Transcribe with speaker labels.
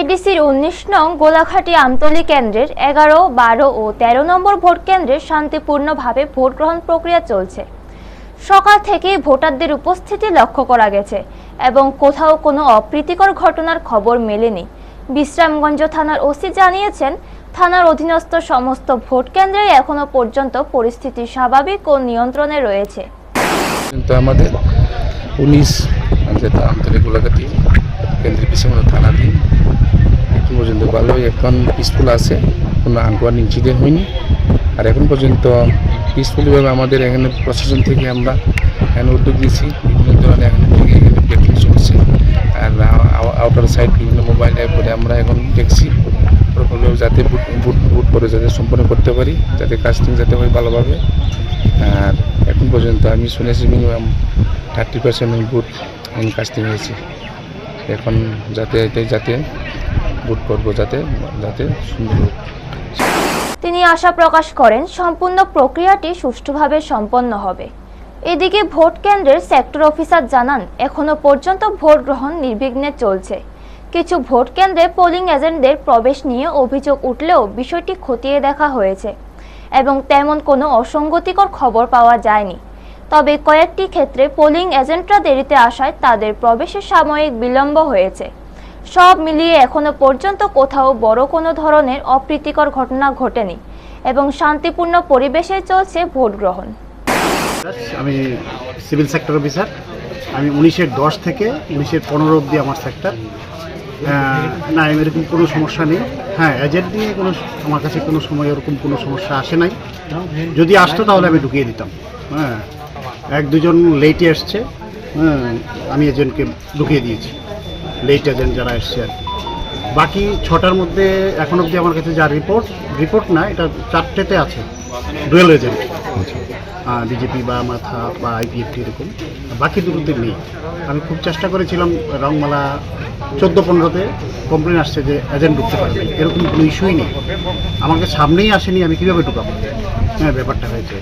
Speaker 1: আইডিসির ১৯ নং গোলাঘাটি আমতলী কেন্দ্রের ১১, ১২ ও ১৩ নম্বর ভোট কেন্দ্রে শান্তিপূর্ণভাবে ভোট গ্রহণ প্রক্রিয়া চলছে। সকাল থেকেই ভোটারদের উপস্থিতি লক্ষ্য করা গেছে এবং কোথাও কোনো অপ্রীতিকর ঘটনার খবর মেলেনি। বিশ্রামগঞ্জ থানার ওসি জানিয়েছেন, থানার অধীনস্থ সমস্ত ভোট কেন্দ্রে এখনো পর্যন্ত পরিস্থিতি স্বাভাবিক ও নিয়ন্ত্রণে রয়েছে।
Speaker 2: আমাদের 19 যেটা আমতলী গোলাঘাটি কেন্দ্রীয় বিশ্রামগঞ্জ থানাধীন এখন পর্যন্ত ভালোই এখন পিসফুল আছে, কোনো আনওয়ান ইনসিডেন্ট হয়নি। আর এখন পর্যন্ত পিসফুলিভাবে আমাদের এখানে প্রশাসন থেকে আমরা এখানে উদ্যোগ দিয়েছি, বিভিন্ন ধরনের এখানে প্লেটিং চলছে। আর আউটার সাইড বিভিন্ন মোবাইল অ্যাপ করে আমরা এখন দেখছি যাতে বুট করে যাতে সম্পন্ন করতে পারি, যাতে কাস্টিং যাতে হয় ভালোভাবে। আর এখন পর্যন্ত আমি শুনেছি মিনিমাম 30% বুট কাস্টিং হয়েছে। এখন যাতে বুট করবো যাতে সুন্দর হোক।
Speaker 1: তিনি আশা প্রকাশ করেন সম্পূর্ণ প্রক্রিয়াটি সুষ্ঠুভাবে সম্পন্ন হবে। এদিকে ভোট কেন্দ্রের সেক্টর অফিসার জানান, এখনো পর্যন্ত ভোট গ্রহণ নির্বিঘ্নে চলছে। কিছু ভোট কেন্দ্রে পোলিং এজেন্টদের প্রবেশ নিয়ে অভিযোগ উঠলেও বিষয়টি খতিয়ে দেখা হয়েছে এবং তেমন কোনো অসঙ্গতিকর খবর পাওয়া যায়নি। তবে কয়েকটি ক্ষেত্রে পোলিং এজেন্টরা দেরিতে আসায় তাদের প্রবেশে সাময়িক বিলম্ব হয়েছে। সব মিলিয়ে এখনো পর্যন্ত কোথাও বড় কোনো ধরনের অপ্রীতিকর ঘটনা ঘটেনি এবং শান্তিপূর্ণ পরিবেশে চলছে ভোট গ্রহণ।
Speaker 3: আমি সিভিল সেক্টর অফিসার। আমি 19-10 থেকে 19-15 অবধি আমার সেক্টর। না, এরকম কোনো সমস্যা নেই। হ্যাঁ, এজেন্ট নিয়ে আমার কাছে কোনো সময় এরকম কোনো সমস্যা আসে নাই। যদি আসতো তাহলে আমি ঢুকিয়ে দিতাম। হ্যাঁ, 1-2 জন লেটে এসছে, আমি এজেন্টকে ঢুকিয়ে দিয়েছি, লেট এজেন্ট যারা এসছে আর কি। বাকি 6টার মধ্যে এখন অবধি আমার কাছে যা রিপোর্ট না, এটা 4টেতে আছে ডুয়েল এজেন্ট, বিজেপি বা মাথা বা আইপিএফটি এরকম। বাকি 2টোতে নেই। আমি খুব চেষ্টা করেছিলাম, রংমালা 14-15তে কমপ্লেন আসছে যে এজেন্ট ঢুকতে পারবে, এরকম কোনো ইস্যুই নেই। আমাকে সামনেই আসেনি, আমি কীভাবে ঢুকাবো? হ্যাঁ, ব্যাপারটা হয়েছে।